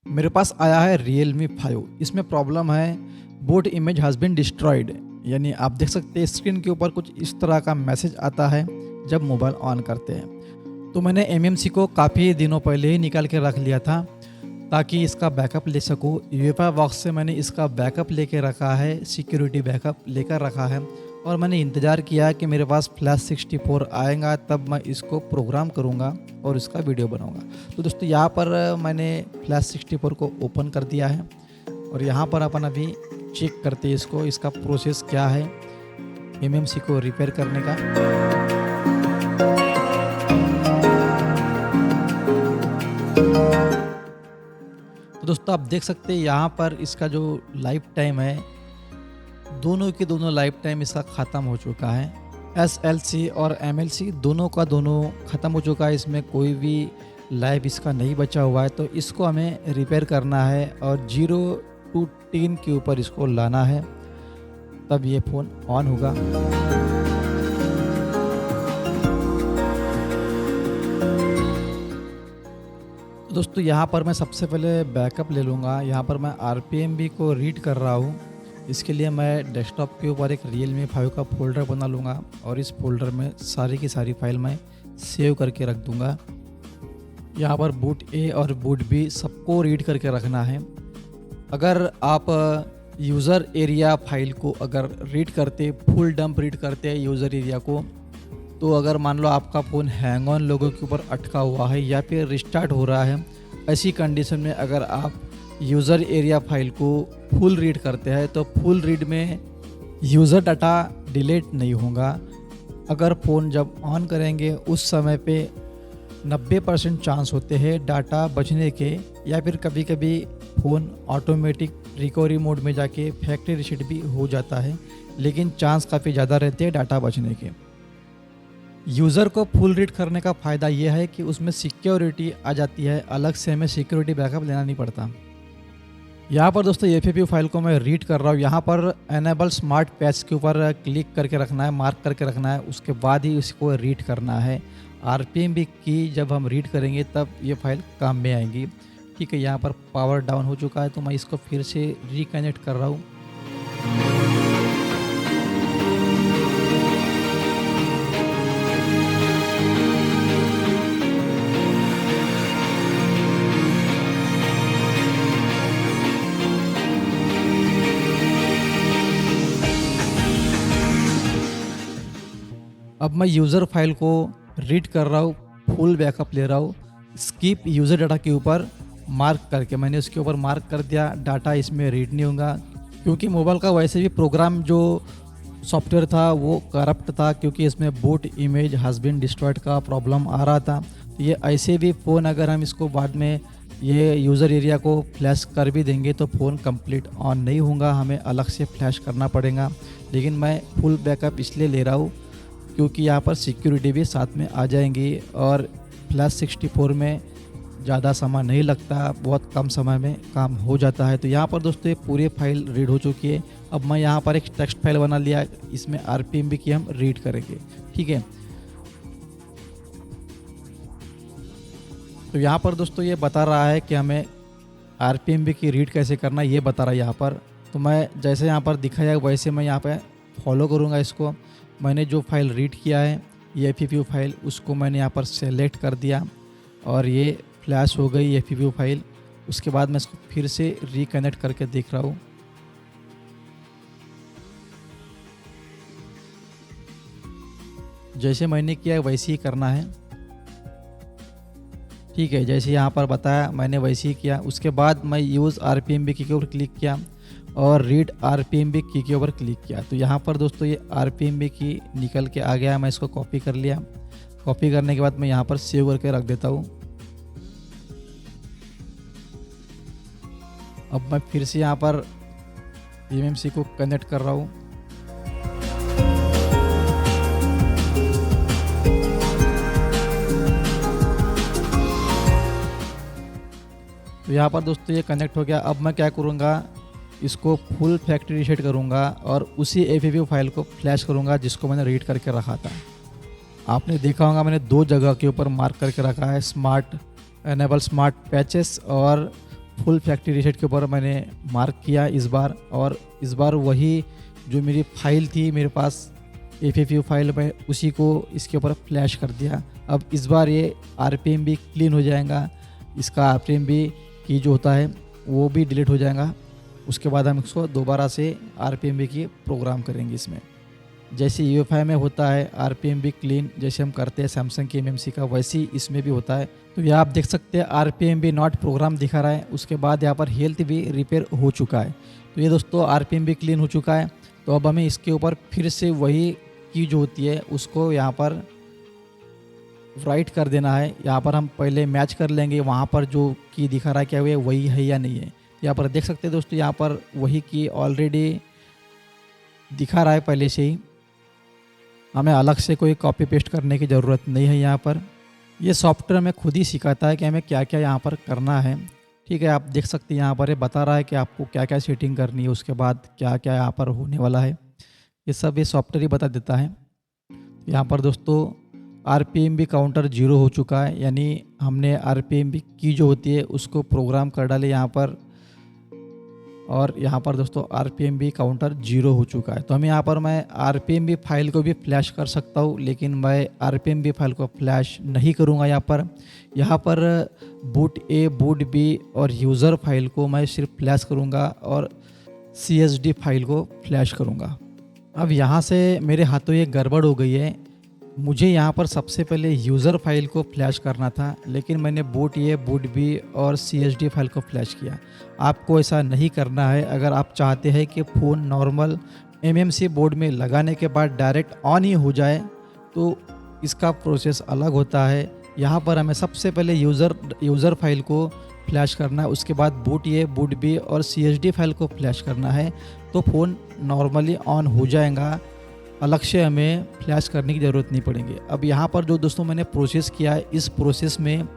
मेरे पास आया है Realme 5। इसमें प्रॉब्लम है boot image has been destroyed. यानी आप देख सकते हैं स्क्रीन के ऊपर कुछ इस तरह का मैसेज आता है जब मोबाइल ऑन करते हैं। तो मैंने एमएमसी को काफ़ी दिनों पहले ही निकाल के रख लिया था ताकि इसका बैकअप ले सकूँ। यूएफआई बॉक्स से मैंने इसका बैकअप लेके रखा है, सिक्योरिटी बैकअप लेकर रखा है और मैंने इंतज़ार किया कि मेरे पास फ्लैश 64 आएगा तब मैं इसको प्रोग्राम करूँगा और इसका वीडियो बनाऊँगा। तो दोस्तों यहाँ पर मैंने फ्लैश 64 को ओपन कर दिया है और यहाँ पर अपन अभी चेक करते हैं इसको, इसका प्रोसेस क्या है एमएमसी को रिपेयर करने का। तो दोस्तों आप देख सकते हैं यहाँ पर इसका जो लाइफ टाइम है, दोनों के दोनों लाइफ टाइम इसका ख़त्म हो चुका है। एसएलसी और एमएलसी दोनों का दोनों ख़त्म हो चुका है, इसमें कोई भी लाइफ इसका नहीं बचा हुआ है। तो इसको हमें रिपेयर करना है और 0 to 10 के ऊपर इसको लाना है, तब ये फ़ोन ऑन होगा। दोस्तों यहाँ पर मैं सबसे पहले बैकअप ले लूँगा। यहाँ पर मैं आरपीएम को रीड कर रहा हूँ। इसके लिए मैं डेस्कटॉप के ऊपर एक Realme 5 का फ़ोल्डर बना लूँगा और इस फ़ोल्डर में सारी की सारी फाइल मैं सेव करके रख दूँगा। यहाँ पर बूट ए और बूट बी सबको रीड करके रखना है। अगर आप यूज़र एरिया फाइल को अगर रीड करते, फुल डंप रीड करते हैं यूज़र एरिया को, तो अगर मान लो आपका फ़ोन हैंग ऑन लोगों के ऊपर अटका हुआ है या फिर रिस्टार्ट हो रहा है, ऐसी कंडीशन में अगर आप यूज़र एरिया फाइल को फुल रीड करते हैं तो फुल रीड में यूज़र डाटा डिलीट नहीं होगा। अगर फ़ोन जब ऑन करेंगे उस समय पे 90% चांस होते हैं डाटा बचने के, या फिर कभी कभी फ़ोन ऑटोमेटिक रिकवरी मोड में जाके फैक्ट्री रीसेट भी हो जाता है, लेकिन चांस काफ़ी ज़्यादा रहते हैं डाटा बचने के। यूज़र को फुल रीड करने का फ़ायदा यह है कि उसमें सिक्योरिटी आ जाती है, अलग से हमें सिक्योरिटी बैकअप लेना नहीं पड़ता। यहाँ पर दोस्तों एफएपीयू फाइल को मैं रीड कर रहा हूँ। यहाँ पर एनेबल स्मार्ट पैच के ऊपर क्लिक करके रखना है, मार्क करके रखना है, उसके बाद ही इसको रीड करना है। आरपीएम भी की जब हम रीड करेंगे तब ये फाइल काम में आएगी। ठीक है, यहाँ पर पावर डाउन हो चुका है तो मैं इसको फिर से रिकनेक्ट कर रहा हूँ। अब मैं यूज़र फाइल को रीड कर रहा हूँ, फुल बैकअप ले रहा हूँ। स्किप यूज़र डाटा के ऊपर मार्क करके मैंने उसके ऊपर मार्क कर दिया, डाटा इसमें रीड नहीं होगा क्योंकि मोबाइल का वैसे भी प्रोग्राम जो सॉफ्टवेयर था वो करप्ट था, क्योंकि इसमें boot image has been destroyed का प्रॉब्लम आ रहा था। तो ये ऐसे भी फ़ोन अगर हम इसको बाद में ये यूज़र एरिया को फ्लैश कर भी देंगे तो फ़ोन कंप्लीट ऑन नहीं होगा, हमें अलग से फ्लैश करना पड़ेगा। लेकिन मैं फुल बैकअप इसलिए ले रहा हूँ क्योंकि यहाँ पर सिक्योरिटी भी साथ में आ जाएंगी और फ्लैश 64 में ज़्यादा समय नहीं लगता, बहुत कम समय में काम हो जाता है। तो यहाँ पर दोस्तों ये पूरी फाइल रीड हो चुकी है। अब मैं यहाँ पर एक टेक्स्ट फाइल बना लिया, इसमें आरपीएम की हम रीड करेंगे। ठीक है, तो यहाँ पर दोस्तों ये बता रहा है कि हमें आरपीएम की रीड कैसे करना है, ये बता रहा है यहाँ पर। तो मैं जैसे यहाँ पर दिखाया वैसे मैं यहाँ पर फॉलो करूँगा इसको। मैंने जो फाइल रीड किया है ये एफएपीयू फाइल, उसको मैंने यहाँ पर सेलेक्ट कर दिया और ये फ्लैश हो गई एफएपीयू फाइल। उसके बाद मैं इसको फिर से रिकनेक्ट करके देख रहा हूँ। जैसे मैंने किया वैसे ही करना है। ठीक है, जैसे यहाँ पर बताया मैंने वैसे ही किया। उसके बाद मैं यूज़ आरपीएम की के ऊपर क्लिक किया और रीड आरपीएम की के ऊपर क्लिक किया। तो यहाँ पर दोस्तों ये आरपीएम की निकल के आ गया, मैं इसको कॉपी कर लिया। कॉपी करने के बाद मैं यहाँ पर सेव करके रख देता हूँ। अब मैं फिर से यहाँ पर एमएमसी को कनेक्ट कर रहा हूँ। तो यहाँ पर दोस्तों ये कनेक्ट हो गया। अब मैं क्या करूँगा, इसको फुल फैक्ट्री रीसेट करूँगा और उसी एफएपीयू फाइल को फ्लैश करूँगा जिसको मैंने रीड करके रखा था। आपने देखा होगा मैंने 2 जगह के ऊपर मार्क करके रखा है, स्मार्ट एनेबल स्मार्ट पैचेस और फुल फैक्ट्री रीसेट के ऊपर मैंने मार्क किया इस बार, और इस बार वही जो मेरी फाइल थी मेरे पास FFU फाइल, में उसी को इसके ऊपर फ्लैश कर दिया। अब इस बार ये RPM भी क्लीन हो जाएगा, इसका RPM भी की जो होता है वो भी डिलीट हो जाएगा। उसके बाद हम इसको दोबारा से RPM भी की प्रोग्राम करेंगे इसमें। जैसे UEFI में होता है RPM भी क्लीन, जैसे हम करते हैं सैमसंग के MMC का, वैसे ही इसमें भी होता है। तो ये आप देख सकते हैं RPM भी नॉट प्रोग्राम दिखा रहा है। उसके बाद यहाँ पर हेल्थ भी रिपेयर हो चुका है। तो ये दोस्तों RPM भी क्लीन हो चुका है। तो अब हमें इसके ऊपर फिर से वही की जो होती है उसको यहाँ पर राइट कर देना है। यहाँ पर हम पहले मैच कर लेंगे, वहाँ पर जो की दिखा रहा है क्या हुआ वही है या नहीं है। यहाँ पर देख सकते हैं दोस्तों, यहाँ पर वही की ऑलरेडी दिखा रहा है पहले से ही, हमें अलग से कोई कॉपी पेस्ट करने की ज़रूरत नहीं है। यहाँ पर ये सॉफ्टवेयर हमें खुद ही सिखाता है कि हमें क्या क्या यहाँ पर करना है। ठीक है, आप देख सकते हैं यहाँ पर ये बता रहा है कि आपको क्या क्या सेटिंग करनी है, उसके बाद क्या क्या यहाँ पर होने वाला है, ये सब ये सॉफ्टवेयर ही बता देता है। यहाँ पर दोस्तों RPM भी काउंटर 0 हो चुका है, यानी हमने RPM भी की जो होती है उसको प्रोग्राम कर डाले यहाँ पर, और यहाँ पर दोस्तों RPM भी काउंटर 0 हो चुका है। तो हम यहाँ पर मैं RPM भी फाइल को भी फ्लैश कर सकता हूँ, लेकिन मैं RPM भी फाइल को फ्लैश नहीं करूँगा। यहाँ पर बूट A, बूट B और यूज़र फाइल को मैं सिर्फ फ्लैश करूँगा और CSD फाइल को फ्लैश करूँगा। अब यहाँ से मेरे हाथों ये गड़बड़ हो गई है। मुझे यहाँ पर सबसे पहले यूज़र फाइल को फ्लैश करना था, लेकिन मैंने बूट A, बूट B और CSD फाइल को फ्लैश किया। आपको ऐसा नहीं करना है। अगर आप चाहते हैं कि फ़ोन नॉर्मल MMC बोर्ड में लगाने के बाद डायरेक्ट ऑन ही हो जाए तो इसका प्रोसेस अलग होता है। यहाँ पर हमें सबसे पहले यूज़र फाइल को फ्लैश करना है, उसके बाद बूट A, बूट B और CSD फाइल को फ्लैश करना है, तो फ़ोन नॉर्मली ऑन हो जाएगा। अलग से हमें फ्लैश करने की ज़रूरत नहीं पड़ेगी। अब यहाँ पर जो दोस्तों मैंने प्रोसेस किया है, इस प्रोसेस में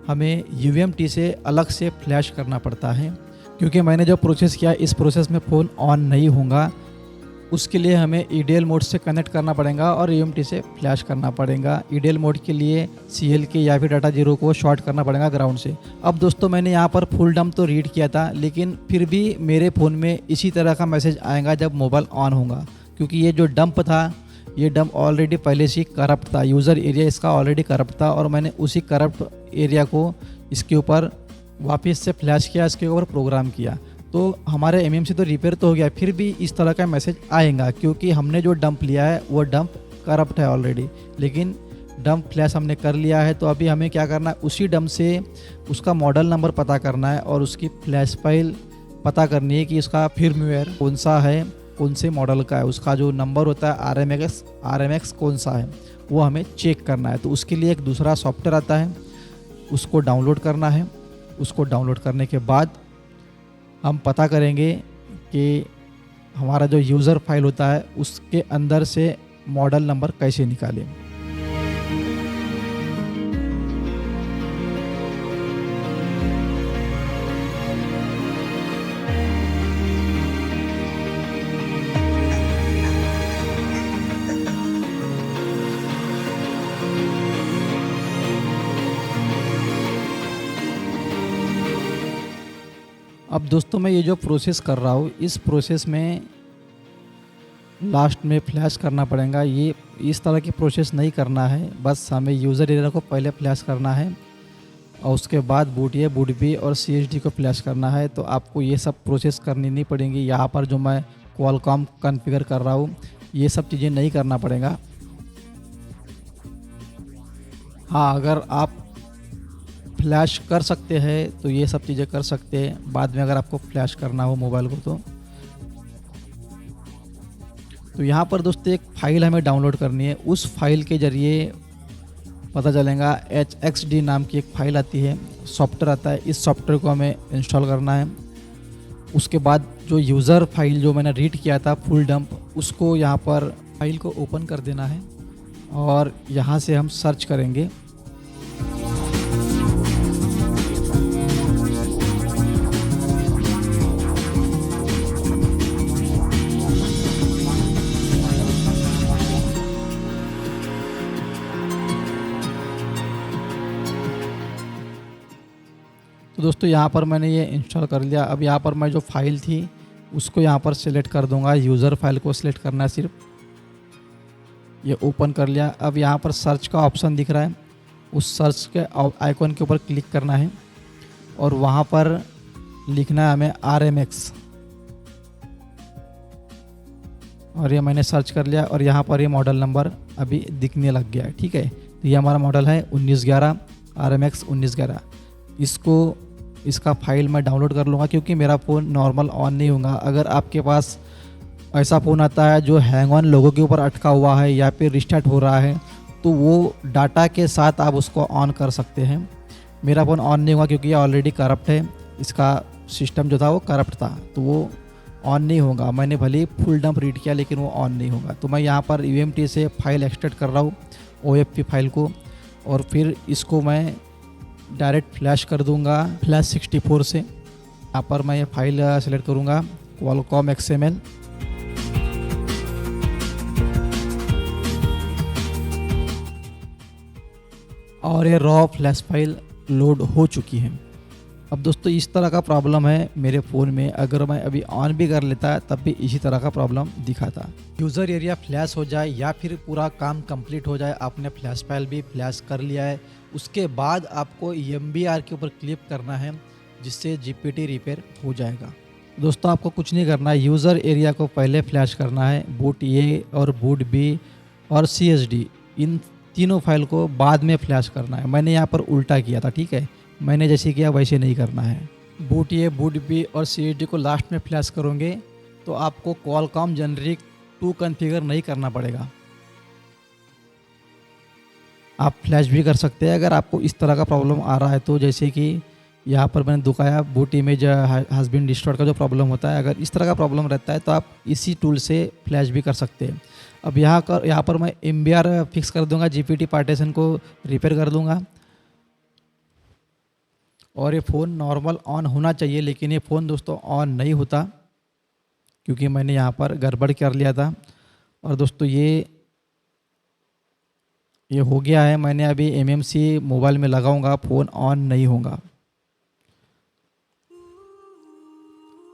हमें UMT से अलग से फ्लैश करना पड़ता है, क्योंकि मैंने जो प्रोसेस किया इस प्रोसेस में फ़ोन ऑन नहीं होगा। उसके लिए हमें EDL मोड से कनेक्ट करना पड़ेगा और UMT से फ्लैश करना पड़ेगा। EDL मोड के लिए CL या फिर डाटा 0 को शॉर्ट करना पड़ेगा ग्राउंड से। अब दोस्तों मैंने यहाँ पर फुल डंप तो रीड किया था, लेकिन फिर भी मेरे फ़ोन में इसी तरह का मैसेज आएगा जब मोबाइल ऑन होगा, क्योंकि ये जो डंप था ये डंप ऑलरेडी पहले से करप्ट था। यूज़र एरिया इसका ऑलरेडी करप्ट था और मैंने उसी करप्ट एरिया को इसके ऊपर वापस से फ्लैश किया, इसके ऊपर प्रोग्राम किया। तो हमारे MMC तो रिपेयर तो हो गया, फिर भी इस तरह का मैसेज आएगा, क्योंकि हमने जो डंप लिया है वो डंप करप्ट है ऑलरेडी, लेकिन डंप फ्लैश हमने कर लिया है। तो अभी हमें क्या करना है, उसी डंप से उसका मॉडल नंबर पता करना है और उसकी फ्लैश फाइल पता करनी है कि इसका फर्मवेयर कौन सा है, कौन से मॉडल का है, उसका जो नंबर होता है RMX कौन सा है, वो हमें चेक करना है। तो उसके लिए एक दूसरा सॉफ्टवेयर आता है, उसको डाउनलोड करना है। उसको डाउनलोड करने के बाद हम पता करेंगे कि हमारा जो यूज़र फाइल होता है उसके अंदर से मॉडल नंबर कैसे निकालें। अब दोस्तों मैं ये जो प्रोसेस कर रहा हूँ, इस प्रोसेस में लास्ट में फ्लैश करना पड़ेगा। ये इस तरह की प्रोसेस नहीं करना है, बस हमें यूज़र एरिया को पहले फ्लैश करना है और उसके बाद बूट A, बूट B और CSD को फ्लैश करना है। तो आपको ये सब प्रोसेस करनी नहीं पड़ेंगी। यहाँ पर जो मैं क्वालकॉम कॉन्फ़िगर कर रहा हूँ ये सब चीज़ें नहीं करना पड़ेगा। हाँ, अगर आप फ्लैश कर सकते हैं तो ये सब चीज़ें कर सकते हैं बाद में, अगर आपको फ्लैश करना हो मोबाइल को। तो यहाँ पर दोस्तों एक फ़ाइल हमें डाउनलोड करनी है। उस फाइल के ज़रिए पता चलेगा, HXD नाम की एक फ़ाइल आती है, सॉफ्टवेयर आता है, इस सॉफ्टवेयर को हमें इंस्टॉल करना है। उसके बाद जो यूज़र फाइल जो मैंने रीड किया था फुल डंप, उसको यहाँ पर फाइल को ओपन कर देना है और यहाँ से हम सर्च करेंगे। तो दोस्तों यहाँ पर मैंने ये इंस्टॉल कर लिया। अब यहाँ पर मैं जो फाइल थी उसको यहाँ पर सिलेक्ट कर दूंगा। यूज़र फाइल को सिलेक्ट करना है सिर्फ। ये ओपन कर लिया। अब यहाँ पर सर्च का ऑप्शन दिख रहा है, उस सर्च के आइकॉन के ऊपर क्लिक करना है और वहाँ पर लिखना है हमें RMX। और ये मैंने सर्च कर लिया और यहाँ पर ये मॉडल नंबर अभी दिखने लग गया है। ठीक है, तो ये हमारा मॉडल है 1911 RMX 1911। इसका फाइल मैं डाउनलोड कर लूँगा क्योंकि मेरा फ़ोन नॉर्मल ऑन नहीं होगा। अगर आपके पास ऐसा फ़ोन आता है जो हैंग ऑन लोगों के ऊपर अटका हुआ है या फिर रिस्टार्ट हो रहा है, तो वो डाटा के साथ आप उसको ऑन कर सकते हैं। मेरा फ़ोन ऑन नहीं होगा क्योंकि ये ऑलरेडी करप्ट है। इसका सिस्टम जो था वो करप्ट था, तो वो ऑन नहीं होगा। मैंने भले ही फुल डंप रीड किया लेकिन वो ऑन नहीं होगा। तो मैं यहाँ पर UMT से फाइल एक्सट्रैक्ट कर रहा हूँ, OFP फाइल को, और फिर इसको मैं डायरेक्ट फ्लैश कर दूंगा फ्लैश 64 से। यहाँ पर मैं ये फाइल सेलेक्ट करूँगा Qualcomm XML। और ये रॉ फ्लैश फाइल लोड हो चुकी है। अब दोस्तों इस तरह का प्रॉब्लम है मेरे फ़ोन में। अगर मैं अभी ऑन भी कर लेता तब भी इसी तरह का प्रॉब्लम दिखाता। यूज़र एरिया फ्लैश हो जाए या फिर पूरा काम कंप्लीट हो जाए, आपने फ्लैश फाइल भी फ्लैश कर लिया है, उसके बाद आपको MBR के ऊपर क्लिक करना है जिससे GPT रिपेयर हो जाएगा। दोस्तों आपको कुछ नहीं करना है, यूज़र एरिया को पहले फ्लैश करना है। बूट A और बूट B और CSD, इन तीनों फाइल को बाद में फ्लैश करना है। मैंने यहाँ पर उल्टा किया था। ठीक है, मैंने जैसे किया वैसे नहीं करना है। बूट A, बूट B और CSD को लास्ट में फ्लैश करोगे तो आपको Qualcomm जेनरिक 2 कॉन्फ़िगर नहीं करना पड़ेगा। आप फ्लैश भी कर सकते हैं अगर आपको इस तरह का प्रॉब्लम आ रहा है तो। जैसे कि यहाँ पर मैंने दिखाया boot image has been destroyed का जो प्रॉब्लम होता है, अगर इस तरह का प्रॉब्लम रहता है तो आप इसी टूल से फ्लैश भी कर सकते हैं। अब यहाँ पर मैं MBR फिक्स कर दूंगा, GPT पार्टीशन को रिपेयर कर दूंगा और ये फ़ोन नॉर्मल ऑन होना चाहिए, लेकिन ये फ़ोन दोस्तों ऑन नहीं होता क्योंकि मैंने यहाँ पर गड़बड़ कर लिया था। और दोस्तों ये हो गया है। मैंने अभी MMC मोबाइल में लगाऊंगा, फ़ोन ऑन नहीं होगा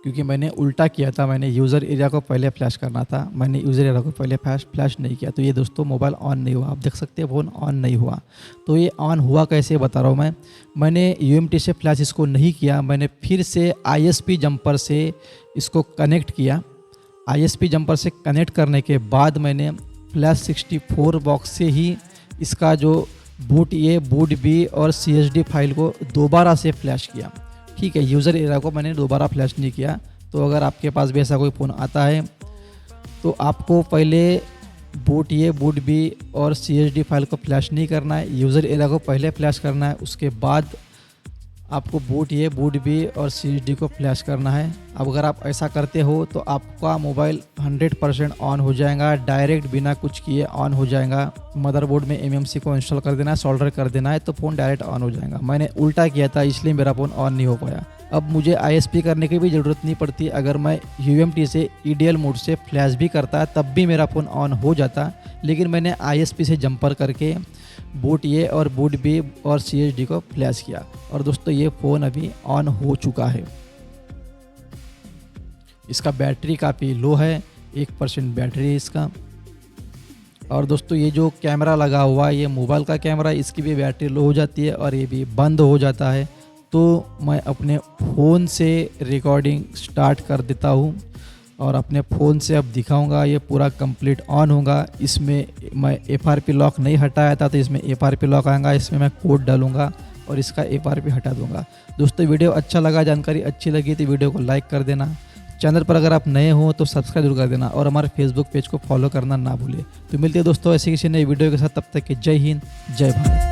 क्योंकि मैंने उल्टा किया था। मैंने यूज़र एरिया को पहले फ्लैश करना था, मैंने यूज़र एरिया को पहले फ्लैश नहीं किया। तो ये दोस्तों मोबाइल ऑन नहीं हुआ। आप देख सकते हैं फ़ोन ऑन नहीं हुआ। तो ये ऑन हुआ कैसे बता रहा हूँ मैंने UMT से फ्लैश इसको नहीं किया, मैंने फिर से ISP जंपर से इसको कनेक्ट किया। ISP जंपर से कनेक्ट करने के बाद मैंने फ्लैश 64 बॉक्स से ही इसका जो बूट A, बूट B और CSD फाइल को दोबारा से फ्लैश किया। ठीक है, यूज़र एरिया को मैंने दोबारा फ्लैश नहीं किया। तो अगर आपके पास भी ऐसा कोई फ़ोन आता है तो आपको पहले बूट A, बूट B और CSD फाइल को फ्लैश नहीं करना है, यूज़र एरिया को पहले फ्लैश करना है, उसके बाद आपको बूट A, बूट B और CSD को फ्लैश करना है। अब अगर आप ऐसा करते हो तो आपका मोबाइल 100% ऑन हो जाएगा, डायरेक्ट बिना कुछ किए ऑन हो जाएगा। मदरबोर्ड में MMC को इंस्टॉल कर देना है, सोल्डर कर देना है तो फ़ोन डायरेक्ट ऑन हो जाएगा। मैंने उल्टा किया था इसलिए मेरा फ़ोन ऑन नहीं हो पाया। अब मुझे ISP करने की भी ज़रूरत नहीं पड़ती। अगर मैं UMT से EDL मोड से फ्लैश भी करता तब भी मेरा फ़ोन ऑन हो जाता, लेकिन मैंने ISP से जंपर करके बूट A और बूट B और CSD को फ्लैश किया। और दोस्तों ये फ़ोन अभी ऑन हो चुका है। इसका बैटरी काफ़ी लो है, 1% बैटरी है इसका। और दोस्तों ये जो कैमरा लगा हुआ है ये मोबाइल का कैमरा, इसकी भी बैटरी लो हो जाती है और ये भी बंद हो जाता है। तो मैं अपने फ़ोन से रिकॉर्डिंग स्टार्ट कर देता हूँ और अपने फ़ोन से अब दिखाऊंगा। ये पूरा कंप्लीट ऑन होगा। इसमें मैं FRP लॉक नहीं हटाया था तो इसमें FRP लॉक आएगा, इसमें मैं कोड डालूंगा और इसका FRP हटा दूंगा। दोस्तों वीडियो अच्छा लगा, जानकारी अच्छी लगी तो वीडियो को लाइक कर देना। चैनल पर अगर आप नए हो तो सब्सक्राइब जरूर कर देना और हमारे फेसबुक पेज को फॉलो करना ना भूलिए। तो मिलते हैं दोस्तों ऐसे किसी नई वीडियो के साथ, तब तक के जय हिंद, जय भारत।